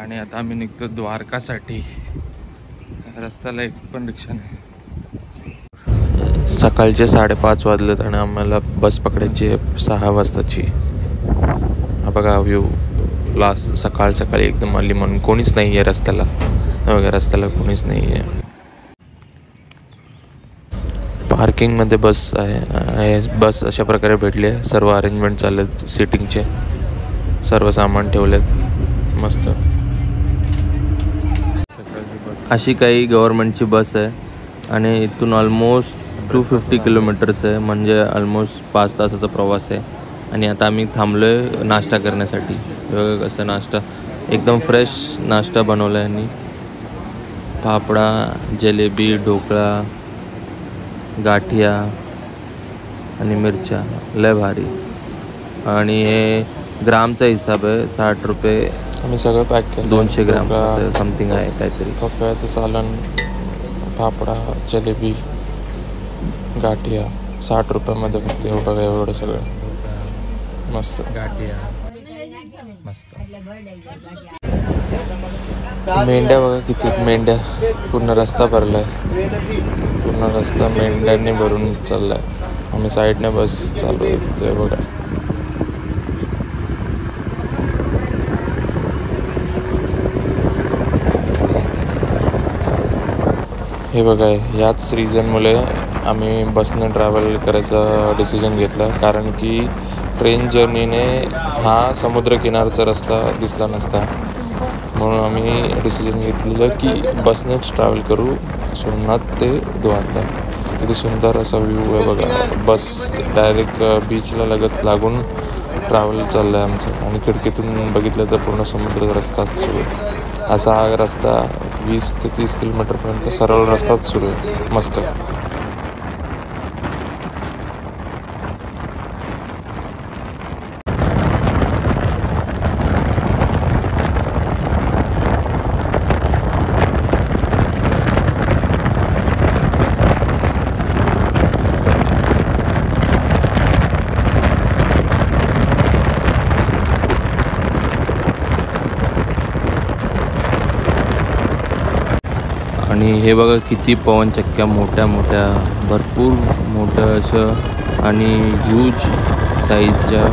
आणि आता आम्ही निघतो द्वारकासाठी. रस्त्याला एक पण रिक्षा नाही. सकाळचे 5:30 वाजलेत आणि आम्हाला बस पकडायची आहे 6 वाजताची. हा बघा व्ह्यू लास्ट सकाळ सकाळी एकदम आली म्हणून कोणीच नाही आहे रस्त्याला. वगैरे रस्त्याला कोणीच नाही आहे. पार्किंगमध्ये बस आहे. बस अशा प्रकारे भेटली आहे. सर्व अरेंजमेंट चाललेत सिटिंगचे. सर्व सामान ठेवलेत मस्त. अशी काही गव्हर्नमेंटची बस आहे आणि इथून ऑलमोस्ट 250 किलोमीटर्स आहे, म्हणजे ऑलमोस्ट 5 तासाचा प्रवास आहे. आणि आता आम्ही थांबलो आहे नाश्ता करण्यासाठी. बघा कसं नाश्ता एकदम फ्रेश नाश्ता बनवला आहे यांनी. फाफडा, जलेबी, ढोकळा, गाठिया आणि मिरच्या, लय भारी. आणि हे ग्रामचा हिसाब आहे, 60 रुपये. आम्ही सगळं पॅक केलं. 200 ग्राम असं समथिंग आहे काहीतरी. पपयाचं सालन, फाफडा, जलेबी, गाठिया 60 रुपयामध्ये फक्त. बघा एवढं सगळं मस्त. गाठिया मस्त. मेंढ्या बघा किती मेंढ्या. पूर्ण रस्ता भरलाय. पूर्ण रस्ता मेंढ्यांनी भरून चाललाय. आम्ही साईडने बस चालू आहे तिथे बघा. हे बघा याच रिझनमुळे आम्ही बसने ट्रॅव्हल करायचा डिसिजन घेतला. कारण की ट्रेन जर्नीने हा समुद्रकिनारचा रस्ता दिसला नसता, म्हणून आम्ही डिसिजन घेतलेलं की बसनेच ट्रॅव्हल करू सोमनाथ ते द्वारका. इथे सुंदर असा व्ह्यू आहे बघा. बस डायरेक्ट बीचला लागून ट्रॅव्हल चाललं आहे आमचं. आणि खिडकीतून बघितलं तर पूर्ण समुद्र रस्ताच सुरू आहे. असा हा रस्ता 20 ते 30 किलोमीटरपर्यंत सरळ रस्ताच सुरू आहे मस्त. आणि हे बघा किती पवनचक्क्या मोठ्या मोठ्या, भरपूर मोठं असं आणि ह्यूज साईजच्या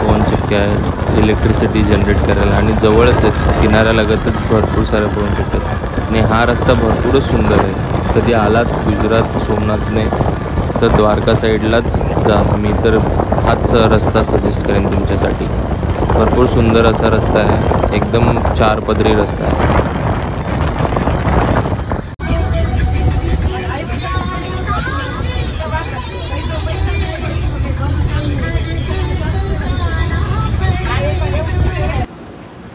पवनचक्क्या आहेत इलेक्ट्रिसिटी जनरेट करायला. आणि जवळच आहेत, किनाऱ्यालगतच भरपूर साऱ्या पवनचक्क्या आहेत. आणि हा रस्ता भरपूरच सुंदर आहे. कधी आलात गुजरात सोमनाथने तर द्वारका साईडलाच जा. मी तर हाच रस्ता सजेस्ट करेन तुमच्यासाठी. भरपूर सुंदर असा रस्ता आहे, एकदम 4 पदरी रस्ता आहे.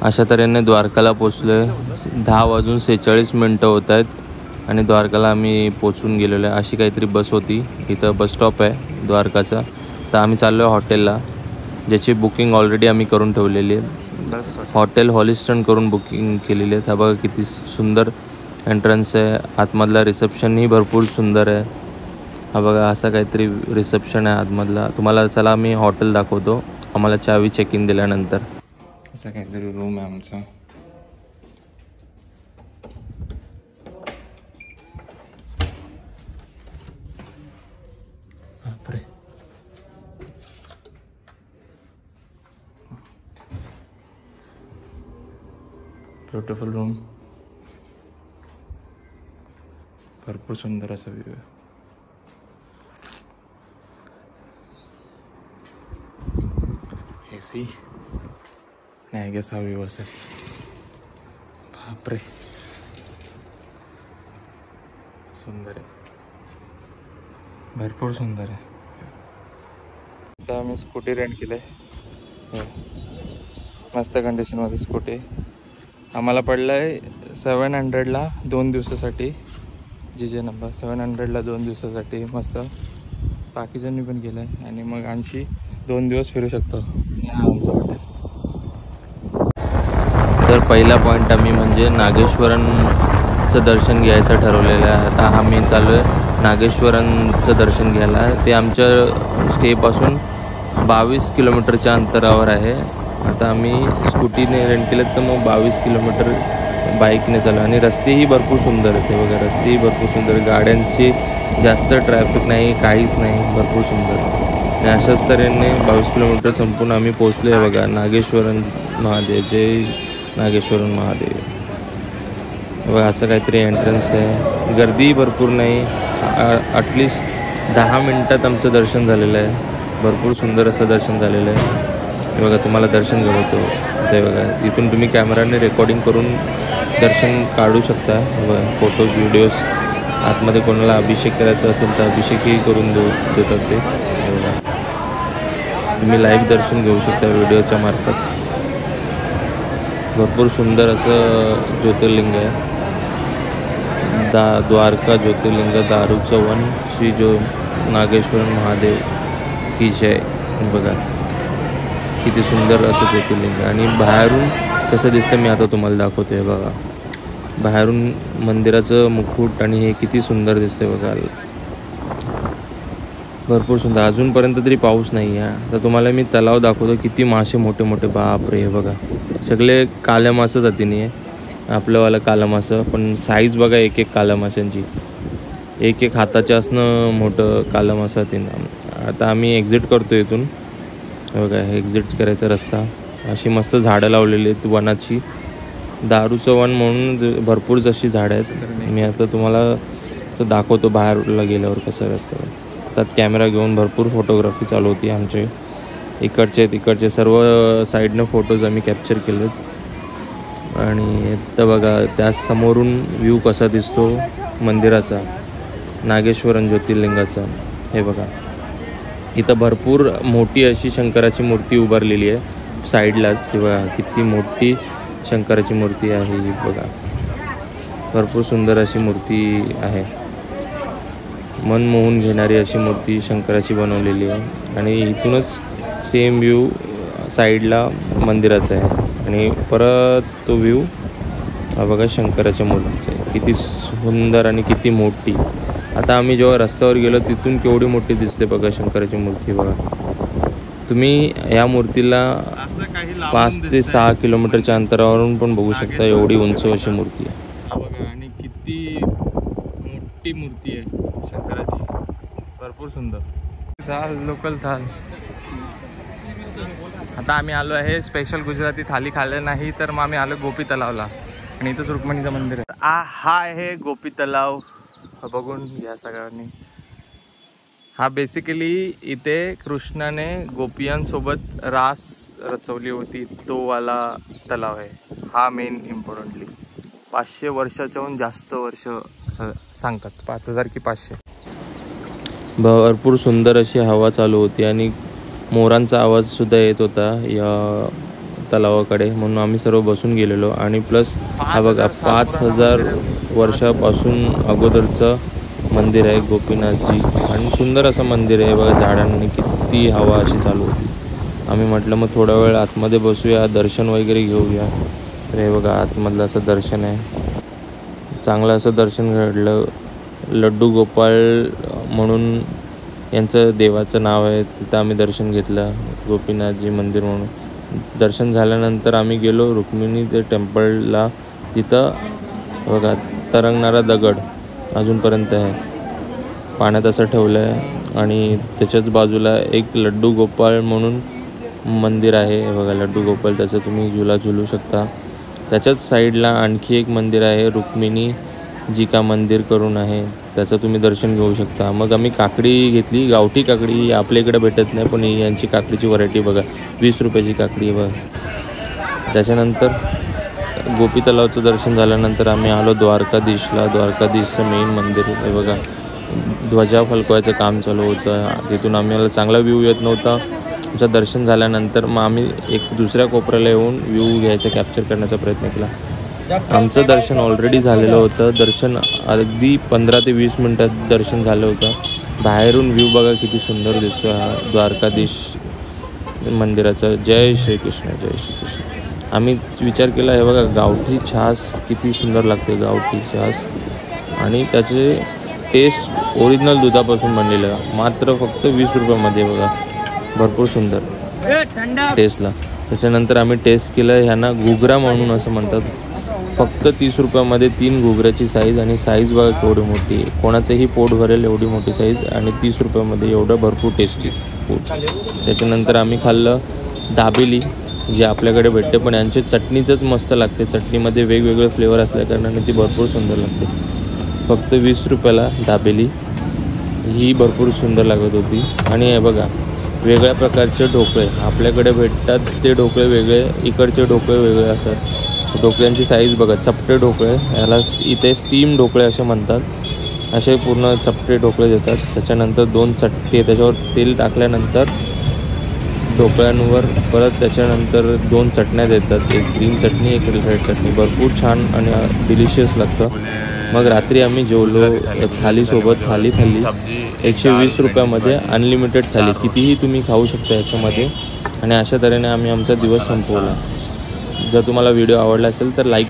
अशा तऱ्हेने द्वारकाला पोचलो आहे. 10:46 होत आहेत आणि द्वारकाला आम्ही पोचून गेलेलो आहे. अशी काहीतरी बस होती. इथं बस स्टॉप आहे द्वारकाचा. तर आम्ही चाललो आहे हॉटेलला, ज्याची बुकिंग ऑलरेडी आम्ही करून ठेवलेली आहे. हॉटेल हॉलिस्टन करून बुकिंग केलेली आहे. हा बघा किती सुंदर एंट्रन्स आहे. आतमधला रिसेप्शनही भरपूर सुंदर आहे. हा बघा असा काहीतरी रिसेप्शन आहे आतमधला. तुम्हाला चला मी हॉटेल दाखवतो. आम्हाला चावी चेक इन दिल्यानंतर. असं काहीतरी रूम आहे आमचा. बापरे, ब्युटिफुल रूम. भरपूर सुंदर असा व्ह्यू आहे. AC नाही गेस हा व्ह्यू असेल. बापरे सुंदर आहे, भरपूर सुंदर आहे. आता आम्ही स्कूटी रेंट केलं आहे. मस्त कंडिशनमध्ये स्कूटी. आम्हाला पडलं आहे 700ला 2 दिवसासाठी. जे नंबर 700ला 2 दिवसासाठी मस्त. बाकीच्यांनी पण केलं आहे आणि मग आणखी 2 दिवस फिरू शकतो. हा आमचं हॉटेल. तर पहिला पॉईंट आम्ही म्हणजे नागेश्वरनचं दर्शन घ्यायचं ठरवलेलं आहे. आता आम्ही चालू आहे नागेश्वरनचं दर्शन घ्यायला. ते आमच्या स्टेपासून 22 किलोमीटरच्या अंतरावर आहे. आता आम्ही स्कूटीने रेंट केलं तर मग 22 किलोमीटर बाईकने चालू आणि रस्तेही भरपूर सुंदर आहेत. ते बघा रस्तेही भरपूर सुंदर, गाड्यांची जास्त ट्रॅफिक नाही, काहीच नाही, भरपूर सुंदर. आणि अशाच तऱ्हेने 22 किलोमीटर संपून आम्ही पोचलो आहे बघा नागेश्वरन महादेव. जय नागेश्वरन महादेव. बघा असं काहीतरी एंट्रन्स आहे. गर्दी भरपूर नाही, ॲटलिस्ट 10 मिनटात आमचं दर्शन झालेलं आहे. भरपूर सुंदर असं दर्शन झालेलं आहे. हे बघा तुम्हाला दर्शन घडवतो ते बघा. इथून तुम्ही कॅमेराने रेकॉर्डिंग करून दर्शन काढू शकता. बघा फोटोज व्हिडिओज. आतमध्ये कोणाला अभिषेक करायचा असेल तर अभिषेकही करून देतात ते. हे बघा तुम्ही लाईव्ह दर्शन घेऊ शकता व्हिडिओच्या मार्फत. भरपूर सुंदर असं ज्योतिर्लिंग आहे. द्वारका ज्योतिर्लिंग दारूचं वन श्री नागेश्वरन महादेव की जय. बघा किती सुंदर असं ज्योतिर्लिंग. आणि बाहेरून कसं दिसतं मी आता तुम्हाला दाखवतो आहे बघा. बाहेरून मंदिराचं मुकुट आणि हे किती सुंदर दिसतंय बघा. भरपूर सुंदर. अजूनपर्यंत तरी पाऊस नाही आहे. तर तुम्हाला मी तलाव दाखवतो. किती मासे मोठे मोठे, बापरे. हे बघा सगळे काल्या मासं जातीने आहे. आपलंवालं काला मासं, पण साईज बघा एक एक काल्या माशांची. एक एक हाताच्या असणं मोठं काला मासा ते. आता आम्ही एक्झिट करतो इथून. बघा हे एक्झिट करायचा रस्ता. अशी मस्त झाडं लावलेली आहेत वनाची. दारूचं वन म्हणून भरपूर जशी झाडं आहेत. मी आता तुम्हाला असं दाखवतो बाहेरला गेल्यावर कसं रस्ता. त्यात कॅमेरा घेऊन भरपूर फोटोग्राफी चालू होती आमचे. इकडचे तिकडचे सर्व साईडनं फोटोज आम्ही कॅप्चर केलेत. आणि तर बघा त्या समोरून व्ह्यू कसा दिसतो मंदिराचा, नागेश्वरन ज्योतिर्लिंगाचा. हे बघा इथं भरपूर मोठी अशी शंकराची मूर्ती उभारलेली आहे साईडलाच. किंवा किती मोठी शंकराची मूर्ती आहे ही बघा. भरपूर सुंदर अशी मूर्ती आहे. मन मोहून घेणारी अशी मूर्ती शंकराची बनवलेली आहे. आणि इथूनच सेम व्ह्यू साईडला मंदिराचा आहे. आणि परत तो व्ह्यू हा बघा शंकराच्या मूर्तीचा आहे. किती सुंदर आणि किती मोठी. आता आम्ही जेव्हा रस्त्यावर गेलो तिथून केवढी मोठी दिसते बघा शंकराची मूर्ती. बघा तुम्ही या मूर्तीला 5 ते 6 किलोमीटरच्या अंतरावरून पण बघू शकता. एवढी उंच अशी मूर्ती आहे बघा. आणि किती मोठी मूर्ती आहे शंकराची. भरपूर सुंदर. थाल लोकल थाल. आता आम्ही आलो आहे स्पेशल गुजराती थाली खाल्लं नाही तर मग आम्ही आलो गोपी तलावला. आणि इथंच रुक्मिणीचं मंदिर आहे. हा आहे गोपी तलाव. बघून घ्या सगळ्यांनी. हा बेसिकली इथे कृष्णाने गोपियांसोबत रास रचवली होती तो वाला तलाव आहे हा. मेन इम्पॉर्टंटली 500 वर्षाच्याहून जास्त वर्ष सांगतात. 5000 की 500. भरपूर सुंदर अशी हवा चालू होती आणि मोरांचा आवाजसुद्धा येत होता या तलावाकडे. म्हणून आम्ही सर्व बसून गेलेलो. आणि प्लस हा बघा 5000 वर्षापासून अगोदरचं मंदिर आहे गोपीनाथजी. आणि सुंदर असं मंदिर आहे बघा. झाडांनी किती हवा अशी चालू होती. आम्ही म्हटलं मग थोडा वेळ आतमध्ये बसूया, दर्शन वगैरे घेऊया. तर हे बघा आतमधलं असं दर्शन आहे. चांगलं असं दर्शन घडलं. लड्डू गोपाळ म्हणून यांचं देवाचं नाव आहे. तिथं आम्ही दर्शन घेतलं. गोपीनाथजी मंदिर म्हणून. दर्शन झाल्यानंतर आम्ही गेलो रुक्मिणी ते टेम्पलला. तिथं बघा तरंगणारा दगड अजूनपर्यंत आहे. पाण्यात असं ठेवलं आहे. आणि त्याच्याच बाजूला एक लड्डू गोपाळ म्हणून मंदिर आहे. बघा लड्डू गोपाळ. त्याचं तुम्ही झुला झुलू शकता. त्याच्याच साईडला आणखी एक मंदिर आहे रुक्मिणी जी का मंदिर करून आहे. त्याचं तुम्ही दर्शन घेऊ शकता. मग आम्ही काकडी घेतली. गावठी काकडी आपल्या इकडे भेटत नाही, पण यांची काकडीची व्हरायटी बघा. 20 रुपयाची काकडी बघा. त्याच्यानंतर गोपी तलावचं दर्शन झाल्यानंतर आम्ही आलो द्वारकाधीशला. द्वारकाधीशचं मेन मंदिर आहे बघा. ध्वजा फलकवायचं काम चालू होतं. तिथून आम्हाला चांगला व्ह्यू येत नव्हता. आमचं दर्शन झाल्यानंतर मग आम्ही एक दुसऱ्या कोपऱ्याला येऊन व्ह्यू घ्यायचा, कॅप्चर करण्याचा प्रयत्न केला. आमचं दर्शन ऑलरेडी झालेलं होतं. दर्शन अगदी 15 ते 20 मिनटात दर्शन झालं होतं. बाहेरून व्ह्यू बघा किती सुंदर दिसतो हा द्वारकाधीश मंदिराचा. जय श्रीकृष्ण, जय श्रीकृष्ण. आम्ही विचार केला हे बघा गावठी छास किती सुंदर लागते. गावठी छास आणि त्याचे टेस्ट ओरिजिनल दुधापासून बनलेलं. मात्र फक्त 20 रुपयामध्ये बघा. भरपूर सुंदर टेस्टला. त्याच्यानंतर आम्ही टेस्ट केलं. ह्यांना घुगरा म्हणून असं म्हणतात. फक्त 30 रुपयामध्ये 3 घुगऱ्याची साईज, आणि साईज बघा केवढी मोठी आहे. कोणाचंही पोट भरेल एवढी मोठी साईज, आणि 30 रुपयामध्ये एवढं भरपूर टेस्टी फूड. त्याच्यानंतर आम्ही खाल्लं दाबेली, जे आपल्याकडे भेटते, पण यांची चटणीचंच मस्त लागते. चटणीमध्ये वेगवेगळे फ्लेवर असल्याकारणाने ती भरपूर सुंदर लागते. फक्त 20 रुपयाला दाबेली ही भरपूर सुंदर लागत होती. आणि हे बघा वेगळ्या प्रकारचे ढोकळे आपल्याकडे भेटतात. ते ढोकळे वेगळे, इकडचे ढोकळे वेगळे असतात. ढोकळ्यांची साईज बघा, चपटे ढोकळे, याला इथे स्टीम ढोकळे असे म्हणतात. असे पूर्ण चपटे ढोकळे देतात. त्याच्यानंतर 2 चटके, त्याच्यावर तेल टाकल्यानंतर ढोकळ्यांवर परत त्याच्यानंतर 2 चटण्या देतात. एक ग्रीन चटणी, एक रेड चटणी. भरपूर छान आणि डिलिशियस लागतं. मग रात्री आम्ही जेवलो थालीसोबत. थाली खाल्ली 120 रुपयामध्ये, अनलिमिटेड थाली, कितीही तुम्ही खाऊ शकता याच्यामध्ये. आणि अशा तऱ्हेने आम्ही आमचा दिवस संपवला. जर तुम्हाला व्हिडिओ आवडला असेल तर लाईक